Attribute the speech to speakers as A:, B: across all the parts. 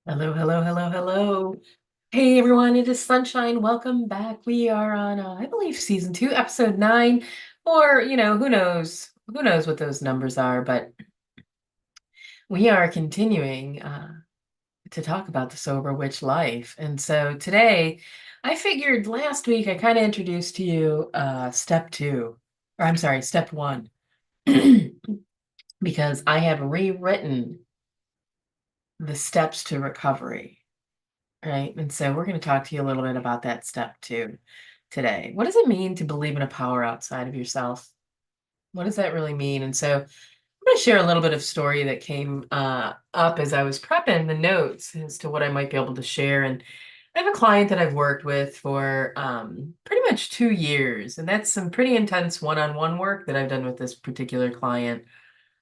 A: Hello, hello, hello, hello. Hey everyone, it is Sunshine. Welcome back. We are on, I believe, season 2, episode 9, or, who knows? Who knows what those numbers are, but we are continuing to talk about the sober witch life. And so today, I figured last week I kind of introduced to you step 2, or I'm sorry, step 1, because I have rewritten the steps to recovery. Right. And so we're going to talk to you a little bit about that step two today. What does it mean to believe in a power outside of yourself? What does that really mean? And so I'm going to share a little bit of story that came up as I was prepping the notes as to what I might be able to share. And I have a client that I've worked with for pretty much 2 years, and that's some pretty intense one-on-one work that I've done with this particular client.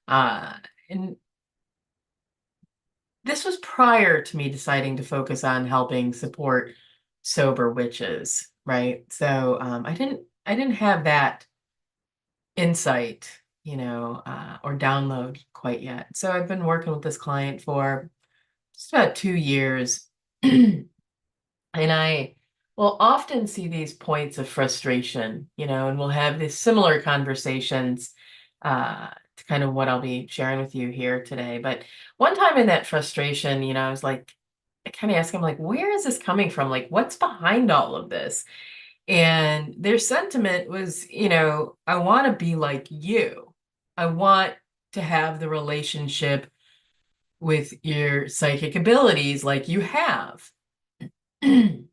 A: Uh, and this was prior to me deciding to focus on helping support sober witches, right? So I didn't have that insight, or download quite yet. So I've been working with this client for just about 2 years, and I will often see these points of frustration, and we'll have these similar conversations to kind of what I'll be sharing with you here today. But one time in that frustration, I was like, I kind of asked him, like, where is this coming from? Like, what's behind all of this? And their sentiment was, I want to be like you. I want to have the relationship with your psychic abilities like you have. And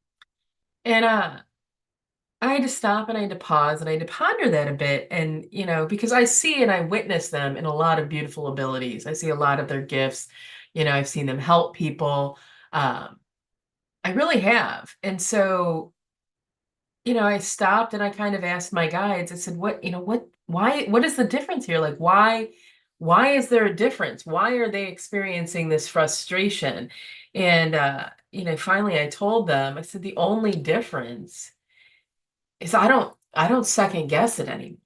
A: I had to stop and I had to pause and I had to ponder that a bit. And, because I see and I witness them in a lot of beautiful abilities. I see a lot of their gifts. I've seen them help people. Um, I really have. And so, I stopped and I kind of asked my guides, I said, what is the difference here? Like, why is there a difference? Why are they experiencing this frustration? And, finally I told them, I said, the only difference is I don't second guess it anymore.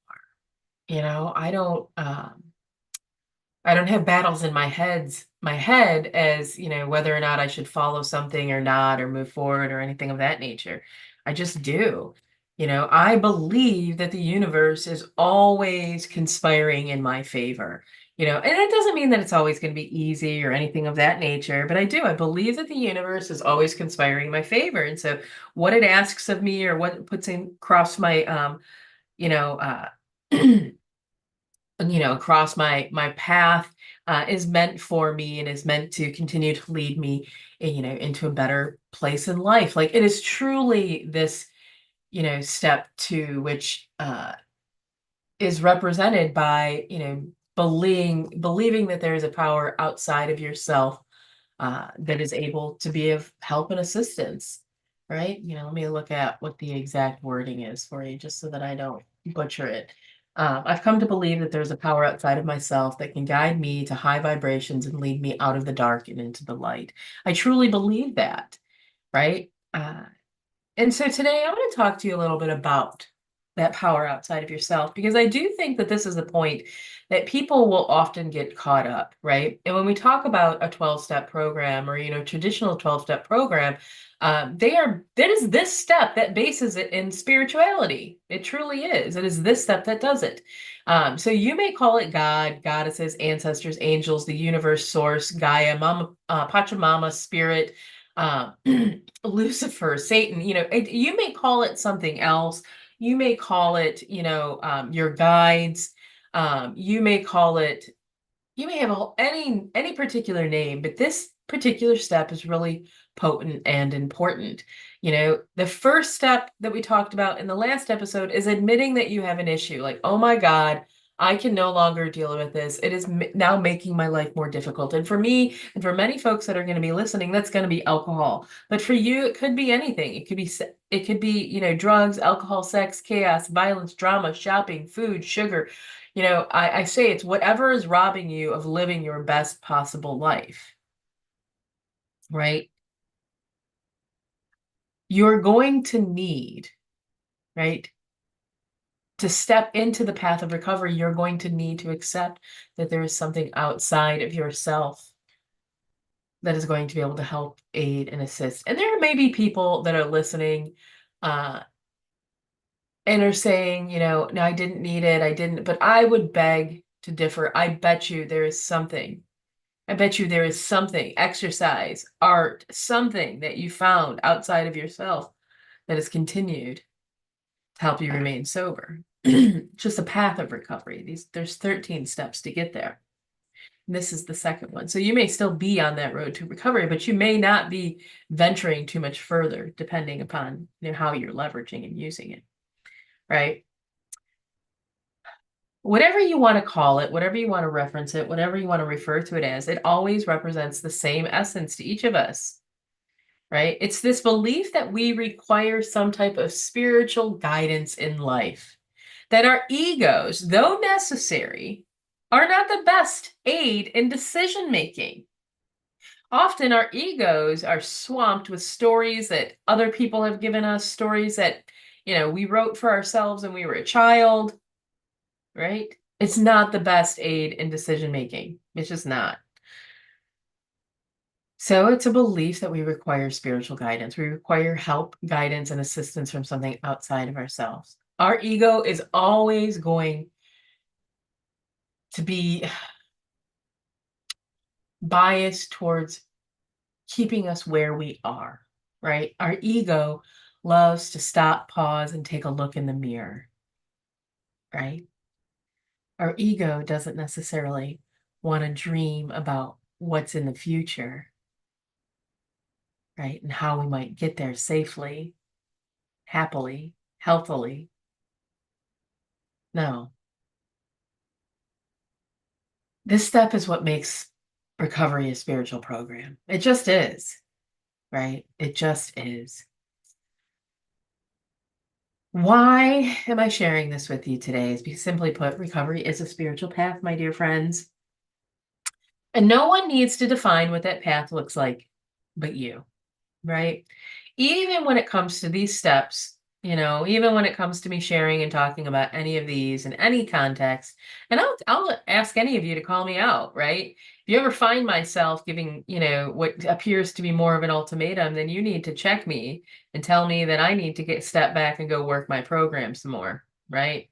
A: You know, I don't have battles in my head as, whether or not I should follow something or not, or move forward or anything of that nature. I just do. I believe that the universe is always conspiring in my favor. And it doesn't mean that it's always going to be easy or anything of that nature, but I do. I believe that the universe is always conspiring in my favor. And so what it asks of me or what it puts in across my you know, across my path is meant for me and is meant to continue to lead me, into a better place in life. Like, it is truly this, step two, which is represented by, believing that there is a power outside of yourself that is able to be of help and assistance, right? Let me look at what the exact wording is for you, just so that I don't butcher it. I've come to believe that there's a power outside of myself that can guide me to high vibrations and lead me out of the dark and into the light. I truly believe that, right? And so today I want to talk to you a little bit about that power outside of yourself, because I do think that this is a point that people will often get caught up, right? And when we talk about a 12-step program, or, traditional 12-step program, that is this step that bases it in spirituality. It truly is. It is this step that does it. So you may call it God, goddesses, ancestors, angels, the universe, source, Gaia, Mama, Pachamama, spirit, uh, Lucifer, Satan, you may call it something else. You may call it, your guides. You may call it, you may have any particular name, but this particular step is really potent and important. The first step that we talked about in the last episode is admitting that you have an issue. Like, oh my God, I can no longer deal with this. It is now making my life more difficult. And for me, and for many folks that are going to be listening, that's going to be alcohol. But for you, it could be anything. It could be, drugs, alcohol, sex, chaos, violence, drama, shopping, food, sugar. I say it's whatever is robbing you of living your best possible life, right? You're going to need, right? To step into the path of recovery, you're going to need to accept that there is something outside of yourself that is going to be able to help, aid, and assist. And there may be people that are listening uh, and are saying, no, I didn't need it. I didn't, but I would beg to differ. I bet you there is something. I bet you there is something, exercise, art, something that you found outside of yourself that has continued to help you remain sober. Just a path of recovery. There's 13 steps to get there. And this is the second one. So you may still be on that road to recovery, but you may not be venturing too much further, depending upon how you're leveraging and using it, right? Whatever you want to call it, whatever you want to reference it, whatever you want to refer to it as, it always represents the same essence to each of us, right? It's this belief that we require some type of spiritual guidance in life, that our egos, though necessary, are not the best aid in decision making. Often our egos are swamped with stories that other people have given us, stories that, we wrote for ourselves when we were a child, right? It's not the best aid in decision making. It's just not. So it's a belief that we require spiritual guidance. We require help, guidance, and assistance from something outside of ourselves. Our ego is always going to be biased towards keeping us where we are, right? Our ego loves to stop, pause, and take a look in the mirror, right? Our ego doesn't necessarily want to dream about what's in the future, right? And how we might get there safely, happily, healthily. No. This step is what makes recovery a spiritual program. It just is, right? It just is. Why am I sharing this with you today? Is because, simply put, recovery is a spiritual path, my dear friends. And no one needs to define what that path looks like but you, right? Even when it comes to these steps, even when it comes to me sharing and talking about any of these in any context, and I'll ask any of you to call me out, right? If you ever find myself giving, what appears to be more of an ultimatum, then you need to check me and tell me that I need to step back and go work my program some more, right?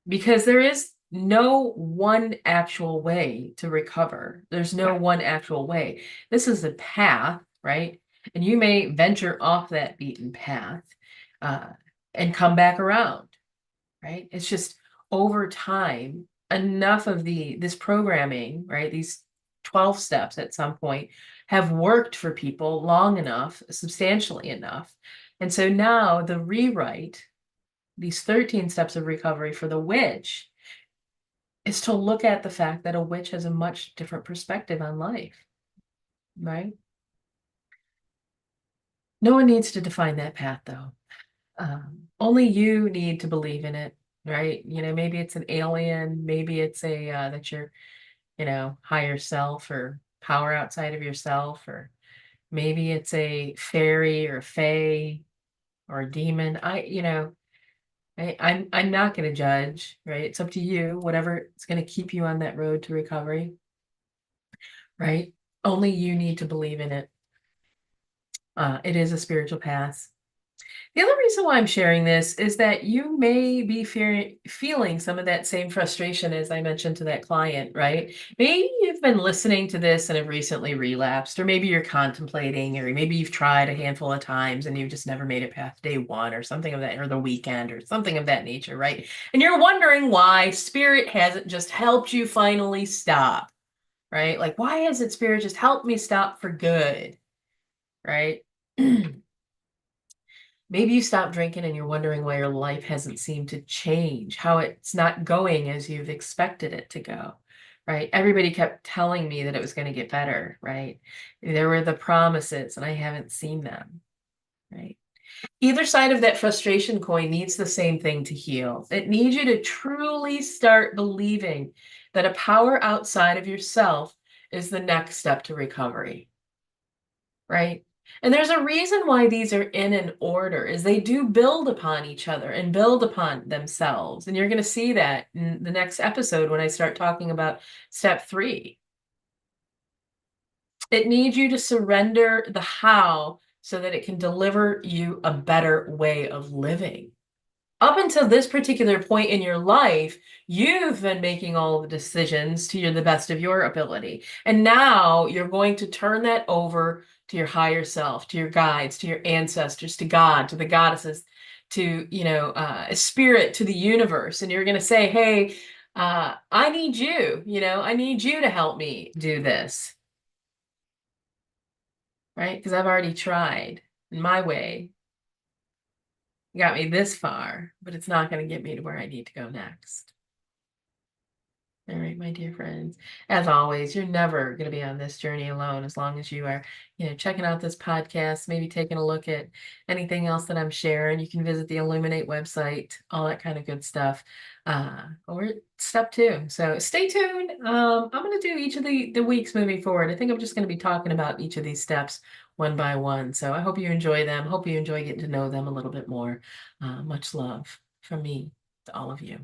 A: Because there is no one actual way to recover. There's no one actual way. This is a path, right? And you may venture off that beaten path uh, and come back around, right? It's just over time, enough of this programming, right? These 12 steps at some point have worked for people long enough, substantially enough. And so now the rewrite, these 13 steps of recovery for the witch, is to look at the fact that a witch has a much different perspective on life, right? No one needs to define that path, though. Only you need to believe in it, right? Maybe it's an alien, maybe it's that you're, higher self or power outside of yourself, or maybe it's a fairy or fae or a demon. I'm not going to judge, right? It's up to you, whatever is going to keep you on that road to recovery, right? Only you need to believe in it. It is a spiritual path. The other reason why I'm sharing this is that you may be feeling some of that same frustration as I mentioned to that client, right? Maybe you've been listening to this and have recently relapsed, or maybe you're contemplating, or maybe you've tried a handful of times and you've just never made it past day one or something of that, or the weekend or something of that nature, right? And you're wondering why Spirit hasn't just helped you finally stop, right? Like, why hasn't Spirit just helped me stop for good, right? Maybe you stopped drinking and you're wondering why your life hasn't seemed to change, how it's not going as you've expected it to go, right? Everybody kept telling me that it was going to get better, right? There were the promises and I haven't seen them, right? Either side of that frustration coin needs the same thing to heal. It needs you to truly start believing that a power outside of yourself is the next step to recovery, right? And there's a reason why these are in an order, is they do build upon each other and build upon themselves. And you're going to see that in the next episode when I start talking about step 3. It needs you to surrender the how so that it can deliver you a better way of living. Up until this particular point in your life, you've been making all the decisions to the best of your ability. And now you're going to turn that over to your higher self, to your guides, to your ancestors, to God, to the goddesses, to, spirit, to the universe. And you're going to say, hey, I need you, I need you to help me do this, right? Because I've already tried my way, got me this far, but it's not going to get me to where I need to go next. All right, my dear friends. As always, you're never going to be on this journey alone as long as you are, checking out this podcast, maybe taking a look at anything else that I'm sharing. You can visit the Illuminate website, all that kind of good stuff. Or step 2. So stay tuned. I'm going to do each of the weeks moving forward. I think I'm just going to be talking about each of these steps one by one. So I hope you enjoy them. Hope you enjoy getting to know them a little bit more. Much love from me to all of you.